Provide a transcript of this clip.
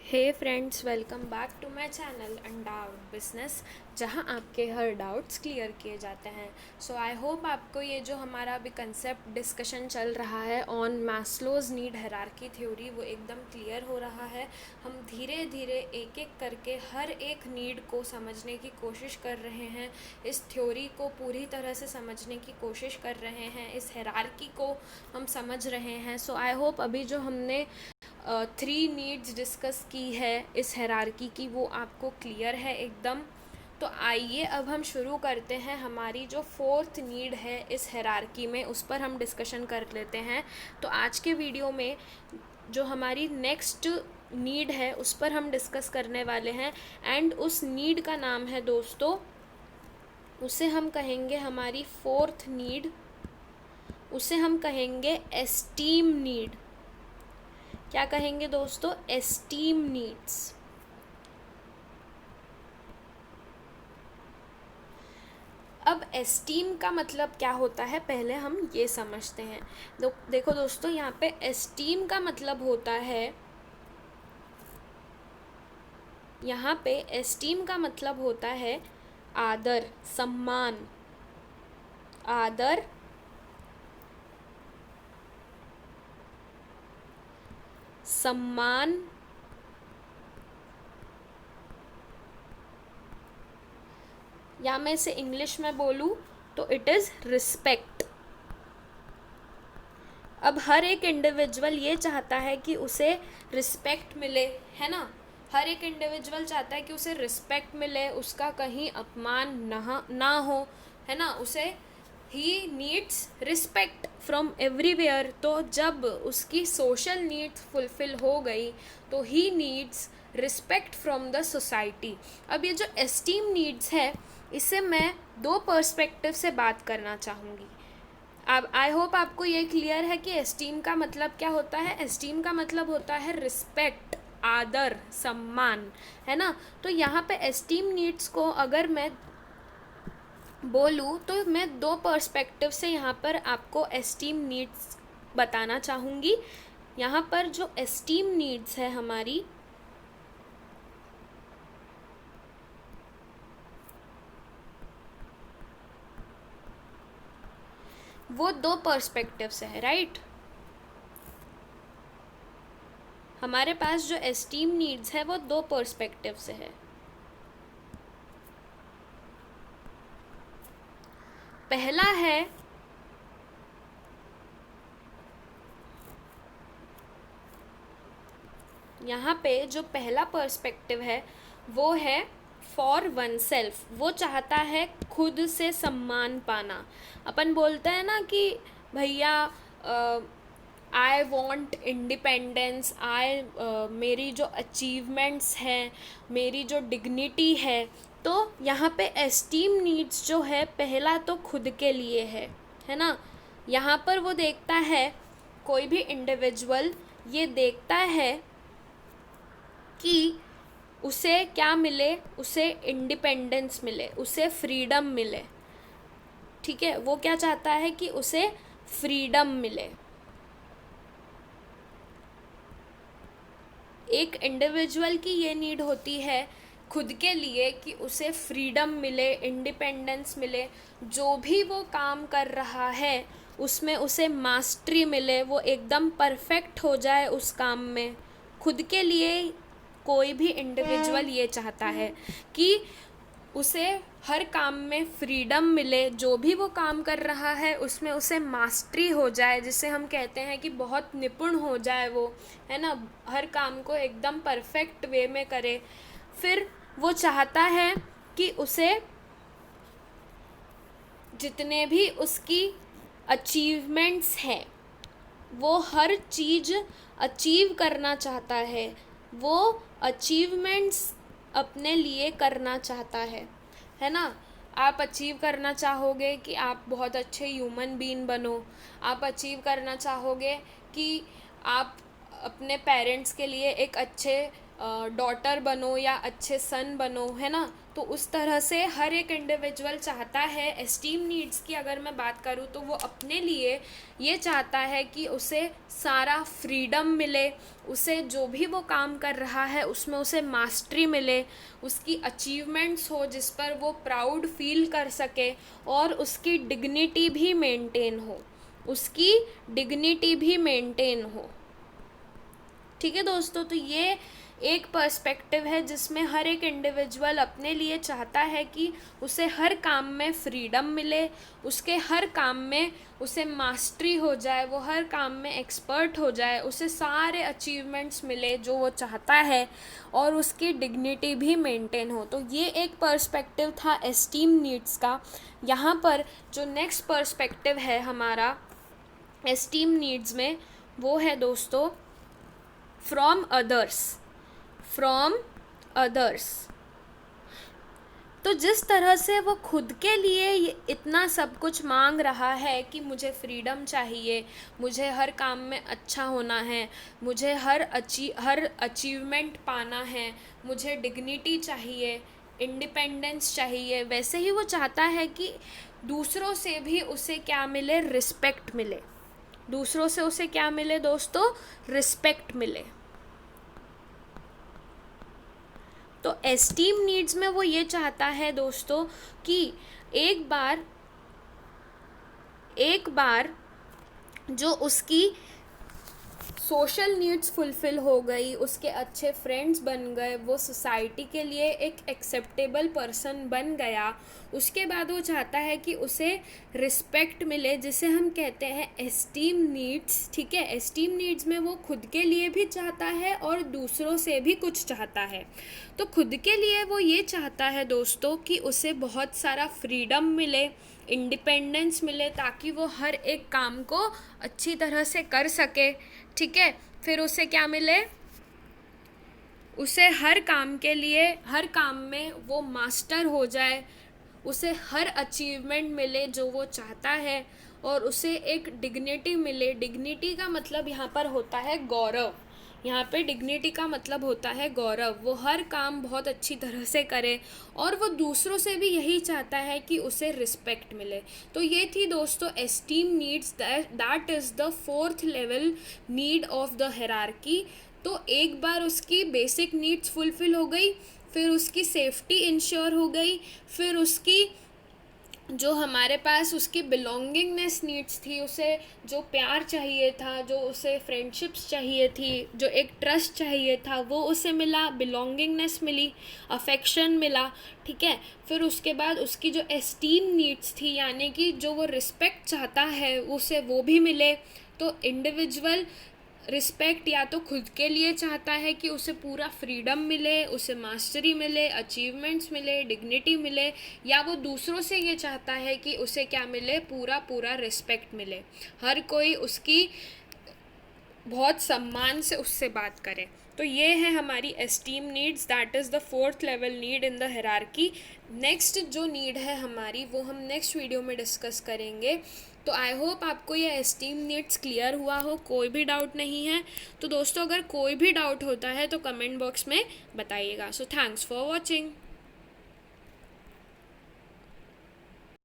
Hey friends, welcome back to my channel undoubt business, जहां आपके हर doubts clear किए जाते हैं। सो आई होप आपको ये जो हमारा अभी कंसेप्ट डिस्कशन चल रहा है on Maslow's need hierarchy theory वो एकदम क्लियर हो रहा है। हम धीरे धीरे एक एक करके हर एक नीड को समझने की कोशिश कर रहे हैं, इस थ्योरी को पूरी तरह से समझने की कोशिश कर रहे हैं, इस हायरार्की को हम समझ रहे हैं। सो आई होप अभी जो हमने 3 नीड्स डिस्कस की है इस हायरार्की की वो आपको क्लियर है एकदम। तो आइए अब हम शुरू करते हैं, हमारी जो 4th नीड है इस हायरार्की में उस पर हम डिस्कशन कर लेते हैं। तो आज के वीडियो में जो हमारी नेक्स्ट नीड है उस पर हम डिस्कस करने वाले हैं, एंड उस नीड का नाम है दोस्तों, उसे हम कहेंगे हमारी 4th नीड, उसे हम कहेंगे एस्टीम नीड। क्या कहेंगे दोस्तों? Esteem needs. अब एस्टीम का मतलब क्या होता है पहले हम ये समझते हैं। देखो दोस्तों, यहाँ पे एस्टीम का मतलब होता है, यहाँ पे एस्टीम का मतलब होता है आदर, सम्मान, आदर, सम्मान, या मैं इसे इंग्लिश में बोलूँ तो इट इज़ रिस्पेक्ट। अब हर एक इंडिविजुअल ये चाहता है कि उसे रिस्पेक्ट मिले, है ना। हर एक इंडिविजुअल चाहता है कि उसे रिस्पेक्ट मिले, उसका कहीं अपमान ना हो, है ना। उसे he needs respect from everywhere. तो जब उसकी सोशल नीड्स फुलफिल हो गई तो he needs respect from the society. अब ये जो एस्टीम नीड्स है इसे मैं 2 पर्सपेक्टिव से बात करना चाहूँगी। अब आई होप आपको ये क्लियर है कि एस्टीम का मतलब क्या होता है। एस्टीम का मतलब होता है रिस्पेक्ट, आदर, सम्मान, है ना। तो यहाँ पे एस्टीम नीड्स को अगर मैं बोलूँ तो मैं 2 पर्सपेक्टिव से यहाँ पर आपको एस्टीम नीड्स बताना चाहूँगी। यहाँ पर जो एस्टीम नीड्स है हमारी, वो 2 पर्सपेक्टिव से है, राइट। हमारे पास जो एस्टीम नीड्स है वो 2 पर्सपेक्टिव से है। पहला है यहाँ पे जो पहला पर्सपेक्टिव है वो है फॉर वन सेल्फ। वो चाहता है खुद से सम्मान पाना। अपन बोलते हैं ना कि भैया आई वॉन्ट इंडिपेंडेंस, मेरी जो अचीवमेंट्स हैं, मेरी जो डिग्निटी है। तो यहाँ पे एस्टीम नीड्स जो है पहला तो खुद के लिए है ना। यहाँ पर वो देखता है, कोई भी इंडिविजुअल ये देखता है कि उसे क्या मिले, उसे इंडिपेंडेंस मिले, उसे फ्रीडम मिले। ठीक है, वो क्या चाहता है कि उसे फ्रीडम मिले। एक इंडिविजुअल की ये नीड होती है खुद के लिए कि उसे फ्रीडम मिले, इंडिपेंडेंस मिले, जो भी वो काम कर रहा है उसमें उसे मास्टरी मिले, वो एकदम परफेक्ट हो जाए उस काम में। खुद के लिए कोई भी इंडिविजुअल ये चाहता है कि उसे हर काम में फ्रीडम मिले, जो भी वो काम कर रहा है उसमें उसे मास्टरी हो जाए, जिसे हम कहते हैं कि बहुत निपुण हो जाए वो, है ना। हर काम को एकदम परफेक्ट वे में करे। फिर वो चाहता है कि उसे जितने भी उसकी अचीवमेंट्स हैं वो हर चीज़ अचीव करना चाहता है, वो अचीवमेंट्स अपने लिए करना चाहता है ना। आप अचीव करना चाहोगे कि आप बहुत अच्छे ह्यूमन बीइंग बनो। आप अचीव करना चाहोगे कि आप अपने पेरेंट्स के लिए एक अच्छे डॉटर बनो या अच्छे सन बनो, है ना। तो उस तरह से हर एक इंडिविजुअल चाहता है। एस्टीम नीड्स की अगर मैं बात करूँ तो वो अपने लिए ये चाहता है कि उसे सारा फ्रीडम मिले, उसे जो भी वो काम कर रहा है उसमें उसे मास्टरी मिले, उसकी अचीवमेंट्स हो जिस पर वो प्राउड फील कर सके, और उसकी डिग्निटी भी मेंटेन हो, उसकी डिग्निटी भी मेंटेन हो। ठीक है दोस्तों, तो ये एक पर्सपेक्टिव है जिसमें हर एक इंडिविजुअल अपने लिए चाहता है कि उसे हर काम में फ्रीडम मिले, उसके हर काम में उसे मास्टरी हो जाए, वो हर काम में एक्सपर्ट हो जाए, उसे सारे अचीवमेंट्स मिले जो वो चाहता है, और उसकी डिग्निटी भी मेंटेन हो। तो ये एक पर्सपेक्टिव था एस्टीम नीड्स का। यहाँ पर जो नेक्स्ट पर्सपेक्टिव है हमारा एस्टीम नीड्स में, वो है दोस्तों फ्रॉम अदर्स। फ्रॉम अदर्स, तो जिस तरह से वो खुद के लिए इतना सब कुछ मांग रहा है कि मुझे फ्रीडम चाहिए, मुझे हर काम में अच्छा होना है, मुझे हर अचीवमेंट पाना है, मुझे डिग्निटी चाहिए, इंडिपेंडेंस चाहिए, वैसे ही वो चाहता है कि दूसरों से भी उसे क्या मिले, रिस्पेक्ट मिले। दूसरों से उसे क्या मिले दोस्तों, रिस्पेक्ट मिले। तो एस्टीम नीड्स में वो ये चाहता है दोस्तों कि एक बार जो उसकी सोशल नीड्स फुलफ़िल हो गई, उसके अच्छे फ्रेंड्स बन गए, वो सोसाइटी के लिए एक एक्सेप्टेबल पर्सन बन गया, उसके बाद वो चाहता है कि उसे रिस्पेक्ट मिले, जिसे हम कहते हैं एस्टीम नीड्स। ठीक है, एस्टीम नीड्स में वो खुद के लिए भी चाहता है और दूसरों से भी कुछ चाहता है। तो खुद के लिए वो ये चाहता है दोस्तों कि उसे बहुत सारा फ्रीडम मिले, इंडिपेंडेंस मिले, ताकि वो हर एक काम को अच्छी तरह से कर सके। ठीक है, फिर उसे क्या मिले, उसे हर काम के लिए, हर काम में वो मास्टर हो जाए, उसे हर अचीवमेंट मिले जो वो चाहता है, और उसे एक डिग्निटी मिले। डिग्निटी का मतलब यहाँ पर होता है गौरव। यहाँ पे डिग्निटी का मतलब होता है गौरव। वो हर काम बहुत अच्छी तरह से करे, और वो दूसरों से भी यही चाहता है कि उसे रिस्पेक्ट मिले। तो ये थी दोस्तों esteem needs, that is the 4th level need of the hierarchy. तो एक बार उसकी बेसिक नीड्स फुलफ़िल हो गई, फिर उसकी सेफ्टी इंश्योर हो गई, फिर उसकी जो हमारे पास उसकी बिलोंगिंगनेस नीड्स थी, उसे जो प्यार चाहिए था, जो उसे फ्रेंडशिप्स चाहिए थी, जो एक ट्रस्ट चाहिए था, वो उसे मिला, बिलोंगिंगनेस मिली, अफेक्शन मिला। ठीक है, फिर उसके बाद उसकी जो एस्टीम नीड्स थी, यानी कि जो वो रिस्पेक्ट चाहता है उसे वो भी मिले। तो इंडिविजुअल रिस्पेक्ट या तो खुद के लिए चाहता है कि उसे पूरा फ्रीडम मिले, उसे मास्टरी मिले, अचीवमेंट्स मिले, डिग्निटी मिले, या वो दूसरों से ये चाहता है कि उसे क्या मिले, पूरा रिस्पेक्ट मिले, हर कोई उसकी बहुत सम्मान से उससे बात करे। तो ये है हमारी esteem needs, that is the 4th level need in the hierarchy. Next जो नीड है हमारी वो हम नेक्स्ट वीडियो में डिस्कस करेंगे। तो आई होप आपको ये एस्टीम नीड्स क्लियर हुआ हो, कोई भी डाउट नहीं है। तो दोस्तों अगर कोई भी डाउट होता है तो कमेंट बॉक्स में बताइएगा। So thanks for watching.